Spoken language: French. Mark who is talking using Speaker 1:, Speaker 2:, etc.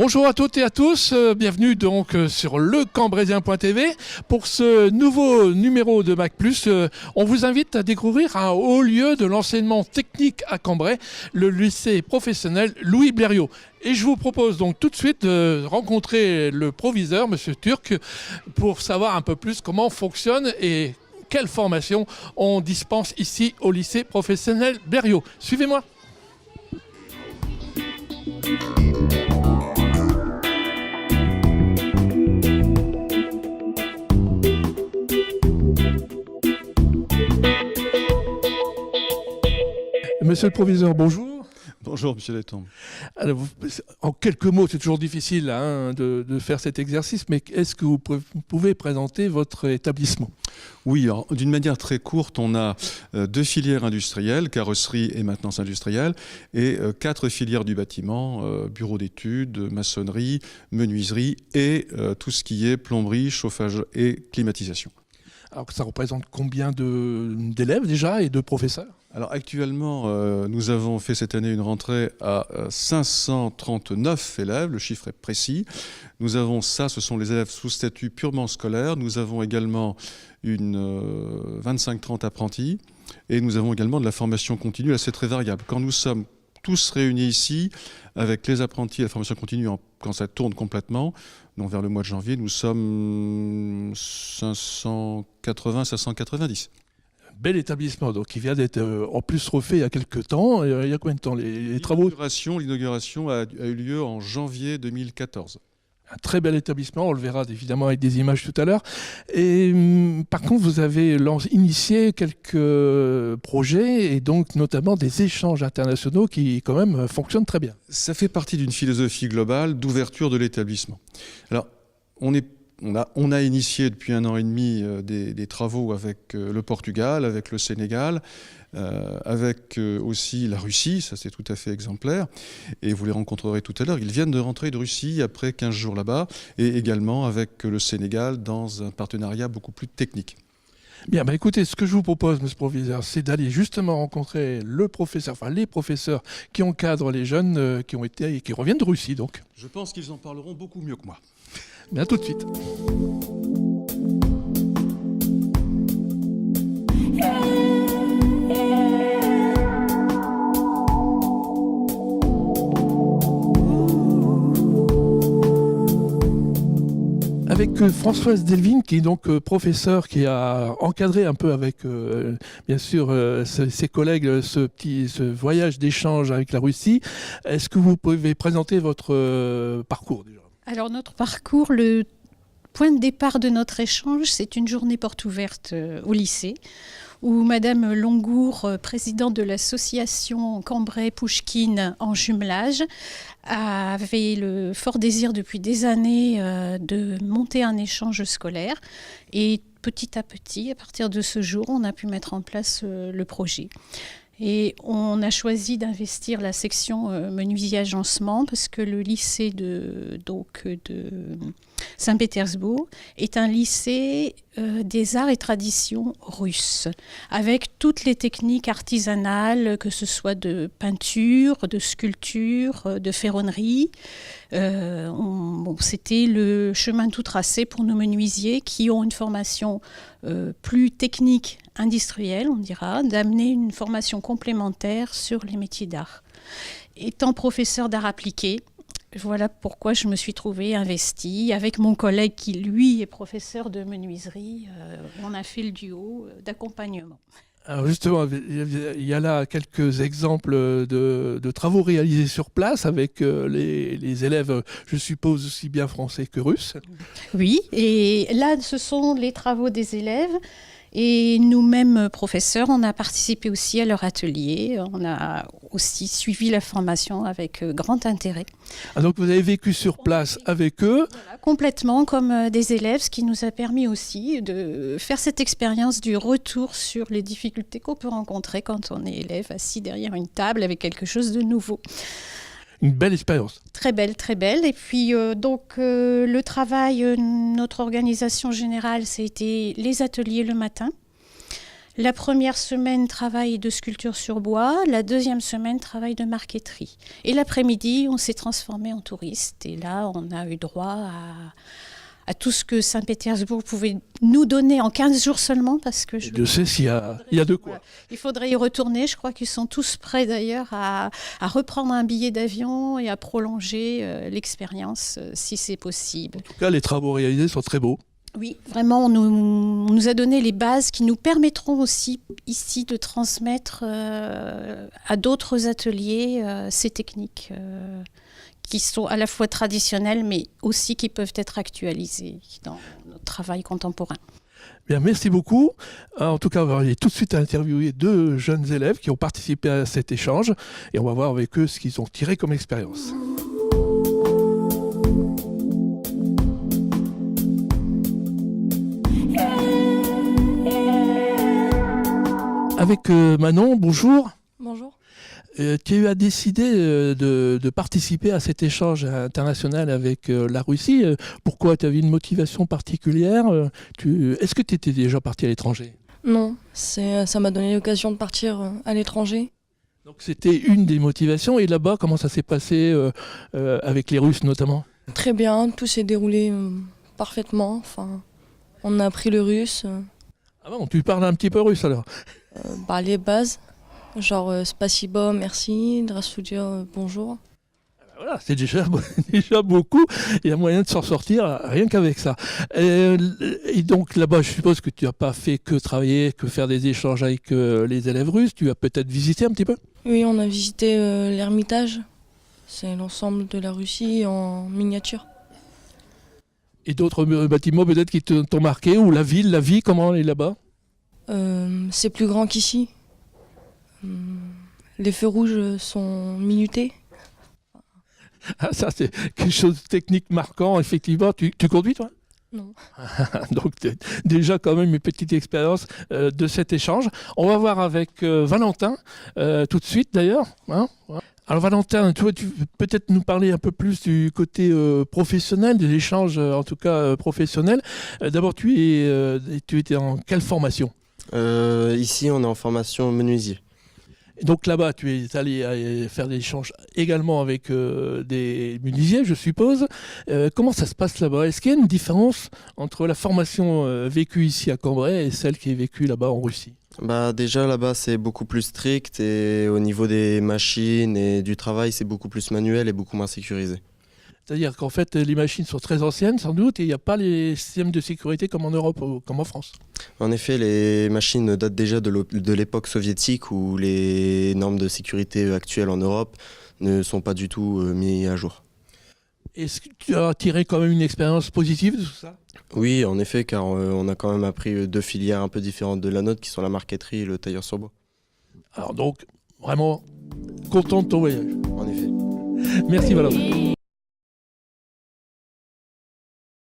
Speaker 1: Bonjour à toutes et à tous, bienvenue donc sur lecambrédien.tv. Pour ce nouveau numéro de Mac+, on vous invite à découvrir un haut lieu de l'enseignement technique à Cambrai, le lycée professionnel Louis Blériot. Et je vous propose donc tout de suite de rencontrer le proviseur, Monsieur Turc, pour savoir un peu plus comment fonctionne et quelle formation on dispense ici au lycée professionnel Blériot. Suivez-moi. Monsieur le proviseur, bonjour.
Speaker 2: Bonjour, monsieur Letton.
Speaker 1: Alors, en quelques mots, c'est toujours difficile de faire cet exercice, mais est-ce que vous pouvez présenter votre établissement ?
Speaker 2: Oui, d'une manière très courte, on a 2 filières industrielles, carrosserie et maintenance industrielle, et 4 filières du bâtiment, bureau d'études, maçonnerie, menuiserie et tout ce qui est plomberie, chauffage et climatisation.
Speaker 1: Alors, ça représente combien d'élèves déjà et de professeurs ?
Speaker 2: Alors actuellement, nous avons fait cette année une rentrée à 539 élèves, le chiffre est précis. Nous avons ce sont les élèves sous statut purement scolaire. Nous avons également 25-30 apprentis et nous avons également de la formation continue assez très variable. Quand nous sommes tous réunis ici, avec les apprentis et la formation continue, quand ça tourne complètement, donc vers le mois de janvier, nous sommes 580-590.
Speaker 1: Bel établissement, donc qui vient d'être en plus refait il y a quelques temps. Il y a combien de temps les travaux ?
Speaker 2: L'inauguration a eu lieu en janvier 2014.
Speaker 1: Un très bel établissement, on le verra évidemment avec des images tout à l'heure. Et par contre, vous avez initié quelques projets et donc notamment des échanges internationaux qui quand même fonctionnent très bien.
Speaker 2: Ça fait partie d'une philosophie globale d'ouverture de l'établissement. Alors, on a initié depuis 1 an et demi des travaux avec le Portugal, avec le Sénégal, avec aussi la Russie, ça c'est tout à fait exemplaire, et vous les rencontrerez tout à l'heure. Ils viennent de rentrer de Russie après 15 jours là-bas, et également avec le Sénégal dans un partenariat beaucoup plus technique.
Speaker 1: Bien, écoutez, ce que je vous propose, monsieur le proviseur, c'est d'aller justement rencontrer les professeurs qui encadrent les jeunes qui reviennent de Russie donc.
Speaker 2: Je pense qu'ils en parleront beaucoup mieux que moi.
Speaker 1: Bien, tout de suite. Avec Françoise Delvin, qui est donc professeure, qui a encadré un peu avec, bien sûr, ses collègues ce voyage d'échange avec la Russie. Est-ce que vous pouvez présenter votre parcours déjà ?
Speaker 3: Alors notre parcours, le point de départ de notre échange, c'est une journée porte ouverte au lycée, où Madame Longour, présidente de l'association Cambrai-Pouchkine en jumelage, avait le fort désir depuis des années de monter un échange scolaire. Et petit à petit, à partir de ce jour, on a pu mettre en place le projet. Et on a choisi d'investir la section menuisier-agencement parce que le lycée de Saint-Pétersbourg est un lycée des arts et traditions russes, avec toutes les techniques artisanales, que ce soit de peinture, de sculpture, de ferronnerie. C'était le chemin tout tracé pour nos menuisiers qui ont une formation plus technique, industrielle, on dira, d'amener une formation complémentaire sur les métiers d'art. Étant professeur d'art appliqué, voilà pourquoi je me suis trouvée investie avec mon collègue qui, lui, est professeur de menuiserie. On a fait le duo d'accompagnement.
Speaker 1: Alors justement, il y a là quelques exemples de travaux réalisés sur place avec les élèves, je suppose, aussi bien français que russes.
Speaker 3: Oui, et là, ce sont les travaux des élèves. Et nous-mêmes, professeurs, on a participé aussi à leur atelier. On a aussi suivi la formation avec grand intérêt.
Speaker 1: Ah, donc vous avez vécu sur place avec eux ?
Speaker 3: Voilà, complètement comme des élèves, ce qui nous a permis aussi de faire cette expérience du retour sur les difficultés qu'on peut rencontrer quand on est élève assis derrière une table avec quelque chose de nouveau.
Speaker 1: Une belle expérience.
Speaker 3: Très belle, très belle. Et puis, le travail, notre organisation générale, c'était les ateliers le matin, La première semaine, travail de sculpture sur bois. La deuxième semaine, travail de marqueterie. Et l'après-midi, on s'est transformé en touriste. Et là, on a eu droit à tout ce que Saint-Pétersbourg pouvait nous donner en 15 jours seulement. Parce que
Speaker 1: je sais s'il y a de quoi.
Speaker 3: Voilà. Il faudrait y retourner. Je crois qu'ils sont tous prêts d'ailleurs à reprendre un billet d'avion et à prolonger l'expérience si c'est possible.
Speaker 1: En tout cas, les travaux réalisés sont très beaux.
Speaker 3: Oui, vraiment, on nous a donné les bases qui nous permettront aussi ici de transmettre à d'autres ateliers ces techniques qui sont à la fois traditionnelles mais aussi qui peuvent être actualisées dans notre travail contemporain.
Speaker 1: Bien, merci beaucoup. En tout cas, on va aller tout de suite à interviewer 2 jeunes élèves qui ont participé à cet échange et on va voir avec eux ce qu'ils ont tiré comme expérience. Avec Manon, bonjour.
Speaker 4: Bonjour.
Speaker 1: Tu as décidé de participer à cet échange international avec la Russie. Pourquoi? Tu avais une motivation particulière? Est-ce que tu étais déjà parti à l'étranger?
Speaker 4: Non, ça m'a donné l'occasion de partir à l'étranger.
Speaker 1: Donc c'était une des motivations. Et là-bas, comment ça s'est passé avec les Russes notamment?
Speaker 4: Très bien, tout s'est déroulé parfaitement. Enfin, on a appris le russe.
Speaker 1: Ah bon, tu parles un petit peu russe alors?
Speaker 4: Les bases, genre spasibo, merci, здравствуйте, bonjour.
Speaker 1: Voilà, c'est déjà beaucoup. Il y a moyen de s'en sortir rien qu'avec ça. Et donc là-bas, je suppose que tu n'as pas fait que travailler, que faire des échanges avec les élèves russes. Tu as peut-être visité un petit peu?
Speaker 4: Oui, on a visité l'Ermitage. C'est l'ensemble de la Russie en miniature.
Speaker 1: Et d'autres bâtiments peut-être qui t'ont marqué? Ou la ville, la vie, comment elle est là-bas?
Speaker 4: C'est plus grand qu'ici. Les feux rouges sont minutés.
Speaker 1: Ah, ça, c'est quelque chose de technique marquant, effectivement. Tu conduis, toi?
Speaker 4: Non.
Speaker 1: Donc, déjà, quand même, une petite expérience de cet échange. On va voir avec Valentin, tout de suite, d'ailleurs. Hein. Alors, Valentin, toi, tu peux peut-être nous parler un peu plus du côté professionnel, des échanges, en tout cas, professionnels. D'abord, tu étais en quelle formation?
Speaker 5: Ici, on est en formation menuisier.
Speaker 1: Donc là-bas, tu es allé faire des échanges également avec des menuisiers, je suppose. Comment ça se passe là-bas? Est-ce qu'il y a une différence entre la formation vécue ici à Cambrai et celle qui est vécue là-bas en Russie?
Speaker 5: Déjà là-bas, c'est beaucoup plus strict et au niveau des machines et du travail, c'est beaucoup plus manuel et beaucoup moins sécurisé.
Speaker 1: C'est-à-dire qu'en fait, les machines sont très anciennes, sans doute, et il n'y a pas les systèmes de sécurité comme en Europe ou comme en France.
Speaker 5: En effet, les machines datent déjà de l'époque soviétique où les normes de sécurité actuelles en Europe ne sont pas du tout mises à jour.
Speaker 1: Est-ce que tu as tiré quand même une expérience positive de tout ça?
Speaker 5: Oui, en effet, car on a quand même appris 2 filières un peu différentes de la nôtre qui sont la marqueterie et le tailleur sur bois.
Speaker 1: Alors donc, vraiment content de ton voyage.
Speaker 5: En effet.
Speaker 1: Merci Valentin.